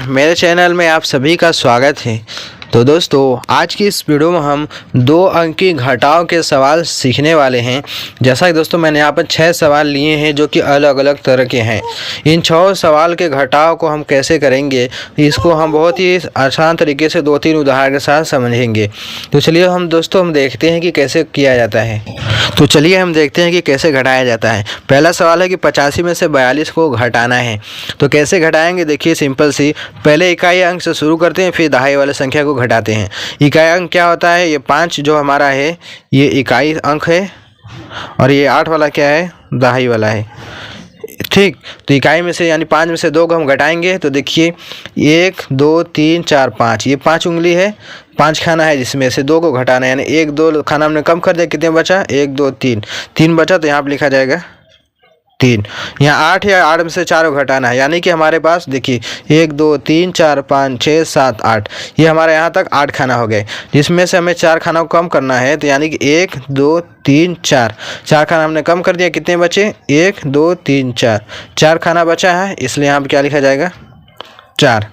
मेरे चैनल में आप सभी का स्वागत है। तो दोस्तों, आज की इस वीडियो में हम 2 अंक की घटाव के सवाल सीखने वाले हैं। जैसा कि दोस्तों मैंने यहाँ पर 6 सवाल लिए हैं जो कि अलग अलग तरह के हैं। इन 6 सवाल के घटाव को हम कैसे करेंगे, इसको हम बहुत ही आसान तरीके से 2-3 उदाहरण के साथ समझेंगे। तो चलिए हम देखते हैं कि कैसे किया जाता है। तो चलिए हम देखते हैं कि कैसे घटाया जाता है। पहला सवाल है कि 85 में से 42 को घटाना है। तो कैसे घटाएंगे, देखिए सिंपल सी। पहले इकाई अंक से शुरू करते हैं, फिर दहाई वाले संख्या को घटाते हैं। इकाई अंक क्या होता है, ये 5 जो हमारा है ये इकाई अंक है, और ये 8 वाला क्या है, दहाई वाला है। ठीक, तो इकाई में से यानी 5 में से 2 को हम घटाएंगे। तो देखिए 1 2 3 4 5, ये 5 उंगली है, 5 खाना है, जिसमें से 2 को घटाना है। यानी 1 2 खाना हमने कम कर दिया, कितने बचा, 1 2 3 बचा। तो यहाँ पर लिखा जाएगा 3। यहाँ 8 या 8 में से 4 को घटाना है, यानी कि हमारे पास देखिए 1 2 3 4 5 6 7 8, ये हमारे यहाँ तक 8 खाना हो गए, जिसमें से हमें 4 खाना को कम करना है। तो यानी कि 1 2 3 4 खाना हमने कम कर दिया, कितने बचे, 1 2 3 4 खाना बचा है, इसलिए यहाँ पर क्या लिखा जाएगा, 4।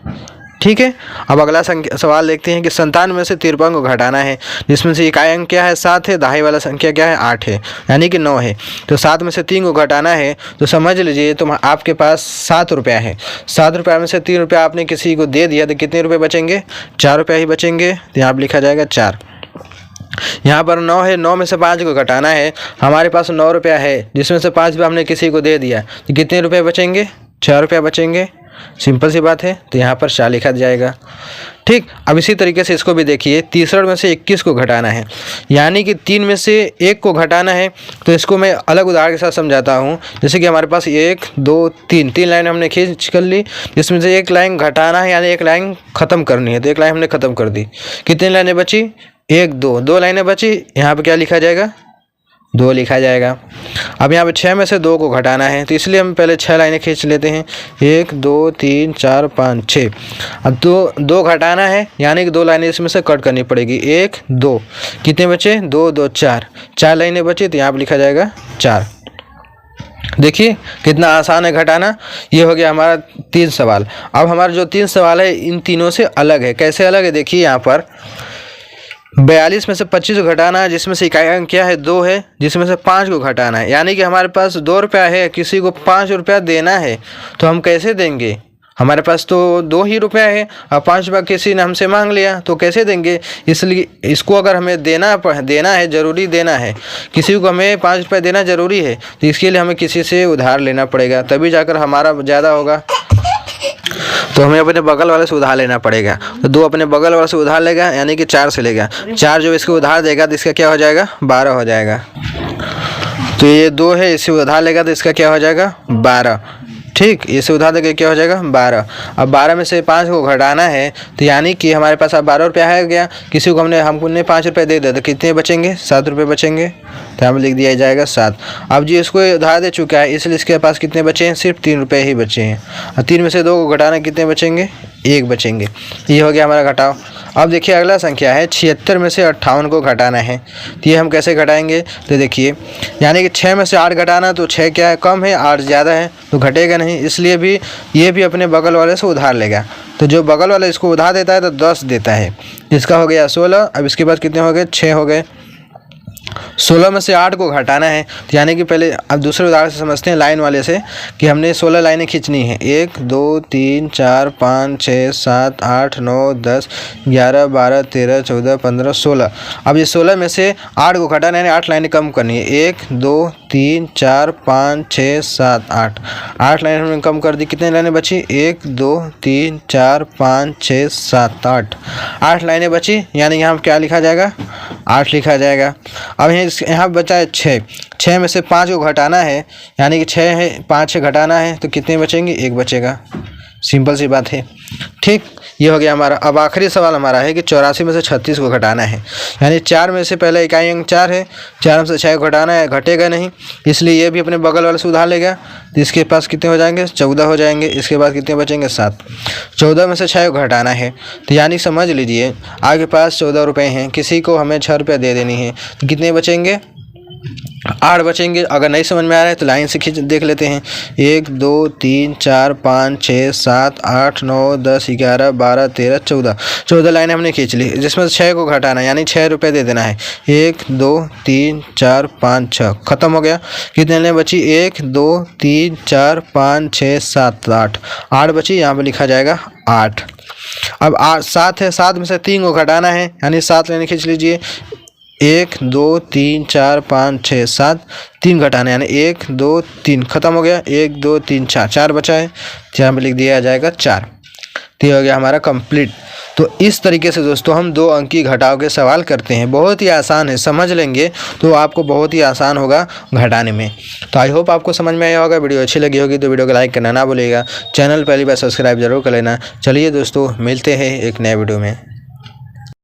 ठीक है। अब अगला सवाल देखते हैं कि 57 में से 53 को घटाना है, जिसमें से इकाई अंक क्या है, 7 है, दहाई वाला संख्या क्या है, 8 है, यानी कि 9 है। तो 7 में से 3 को घटाना है। तो समझ लीजिए तो आपके पास 7 रुपया है, 7 रुपये में से 3 रुपया आपने किसी को दे दिया, तो कितने रुपये बचेंगे, 4 रुपया ही बचेंगे। तो यहाँ पर लिखा जाएगा 4। यहाँ पर 9 है, 9 में से 5 को घटाना है। हमारे पास 9 रुपया है, जिसमें से 5 रुपया हमने किसी को दे दिया, तो कितने रुपये बचेंगे, 4 रुपया बचेंगे। सिंपल सी बात है, तो यहाँ पर 4 लिखा जाएगा। ठीक, अब इसी तरीके से इसको भी देखिए, 63 में से 21 को घटाना है, यानी कि 3 में से 1 को घटाना है। तो इसको मैं अलग उदाहरण के साथ समझाता हूँ। जैसे कि हमारे पास 1 2 3 लाइन हमने खींच कर ली, जिसमें से 1 लाइन घटाना है, यानी 1 लाइन ख़त्म करनी है। तो 1 लाइन हमने ख़त्म कर दी, कितनी लाइनें बची, 1 2 लाइनें बची। यहाँ पर क्या लिखा जाएगा, 2 लिखा जाएगा। अब यहाँ पे 6 में से 2 को घटाना है, तो इसलिए हम पहले 6 लाइनें खींच लेते हैं, 1 2 3 4 5 6। अब 2 घटाना है, यानी कि 2 लाइनें इसमें से कट करनी पड़ेगी, 1 2, कितने बचे, 2 2 4 लाइनें बची। तो यहाँ पर लिखा जाएगा 4। देखिए कितना आसान है घटाना। ये हो गया हमारा 3 सवाल। अब हमारा जो 3 सवाल है इन तीनों से अलग है। कैसे अलग है, देखिए यहाँ पर 42 में से 25 को घटाना है, जिसमें से इकाई अंक क्या है, 2 है, जिसमें से 5 को घटाना है। यानी कि हमारे पास 2 रुपया है, किसी को 5 रुपया देना है, तो हम कैसे देंगे, हमारे पास तो 2 ही रुपया है, और 5 रुपया किसी ने हमसे मांग लिया, तो कैसे देंगे। इसलिए इसको अगर हमें देना है, ज़रूरी देना है, किसी को हमें 5 रुपया देना ज़रूरी है, तो इसके लिए हमें किसी से उधार लेना पड़ेगा, तभी जाकर हमारा ज़्यादा होगा। तो हमें अपने बगल वाले से उधार लेना पड़ेगा। तो 2 अपने बगल वाले से उधार लेगा, यानी कि 4 से लेगा। 4 जो इसको उधार देगा तो इसका क्या हो जाएगा, 12 हो जाएगा। तो ये 2 है, इससे उधार लेगा तो इसका क्या हो जाएगा, 12। ठीक, इसे उधार देकर क्या हो जाएगा, 12। अब 12 में से 5 को घटाना है, तो यानी कि हमारे पास अब 12 रुपया है गया, किसी को हमने 5 रुपये दे दिया, तो कितने बचेंगे, 7 रुपये बचेंगे। तो यहाँ पर लिख दिया जाएगा 7। अब जी इसको उधार दे चुका है, इसलिए इसके पास कितने बचे हैं, सिर्फ 3 रुपये ही बचे हैं। और 3 में से 2 को घटाना, कितने बचेंगे, 1 बचेंगे। ये हो गया हमारा घटाव। अब देखिए अगला संख्या है 76 में से 58 को घटाना है। तो ये हम कैसे घटाएंगे, तो देखिए यानी कि 6 में से 8 घटाना, तो 6 क्या है, कम है, 8 ज़्यादा है, तो घटेगा नहीं, इसलिए भी ये भी अपने बगल वाले से उधार लेगा। तो जो बगल वाले इसको उधार देता है तो 10 देता है, इसका हो गया 16। अब इसके बाद कितने हो गए, 6 हो गए। 16 में से 8 को घटाना है, तो यानी कि पहले अब दूसरे उदाहरण से समझते हैं, लाइन वाले से, कि हमने 16 लाइनें खींचनी है, 1 2 3 4 5 6 7 8 9 10 11 12 13 14 15 16। अब ये 16 में से 8 को घटाना है, 8 लाइनें कम करनी है, 1 2 3 4 5 6 7 8 लाइनें हमने कम कर दी, कितने लाइनें बची, 1 2 3 4 5 6 7 8 लाइनें बची, यानी यहाँ क्या लिखा जाएगा, 8 लिखा जाएगा। अब यहाँ बचा है 6 में से 5 को घटाना है, यानी कि 6 है, 5 से घटाना है, तो कितने बचेंगे, 1 बचेगा। सिंपल सी बात है। ठीक, ये हो गया हमारा। अब आखिरी सवाल हमारा है कि 84 में से 36 को घटाना है, यानी 4 में से पहले इकाई अंक 4 है, 4 में से 6 को घटाना है, घटेगा नहीं, इसलिए ये भी अपने बगल वाले से उधार लेगा। तो इसके पास कितने हो जाएंगे, 14 हो जाएंगे। इसके बाद कितने बचेंगे, 7। 14 में से 6 को घटाना है, तो यानी समझ लीजिए आपके पास 14 रुपये हैं, किसी को हमें 6 रुपये दे देनी है, तो कितने बचेंगे, 8 बचेंगे। अगर नहीं समझ में आ रहा है तो लाइन से खींच देख लेते हैं। 1 2 3 4 5 6 7 8 9 10 11 12 13 14 लाइन हमने खींच ली, जिसमें से 6 को घटाना यानी 6 रुपये दे देना है। 1 2 3 4 5 6 खत्म हो गया। कितने लाइन बची? 1 2 3 4 5 6 7 8 बची, यहाँ पर लिखा जाएगा 8। अब 7 है, 7 में से 3 को घटाना है यानी 7 लाइन खींच लीजिए। 1 2 3 4 5 6 7 3 घटाना यानी 1 2 3 खत्म हो गया। 1 2 3 4 बचा है, यहाँ पे लिख दिया जाएगा 4। तो ये हो गया हमारा कंप्लीट। तो इस तरीके से दोस्तों हम 2 अंकी घटाव के सवाल करते हैं। बहुत ही आसान है, समझ लेंगे तो आपको बहुत ही आसान होगा घटाने में। तो आई होप आपको समझ में आया होगा। वीडियो अच्छी लगी होगी तो वीडियो को लाइक करना ना भूलिएगा। चैनल पहली बार सब्सक्राइब जरूर कर लेना। चलिए दोस्तों, मिलते हैं एक नए वीडियो में।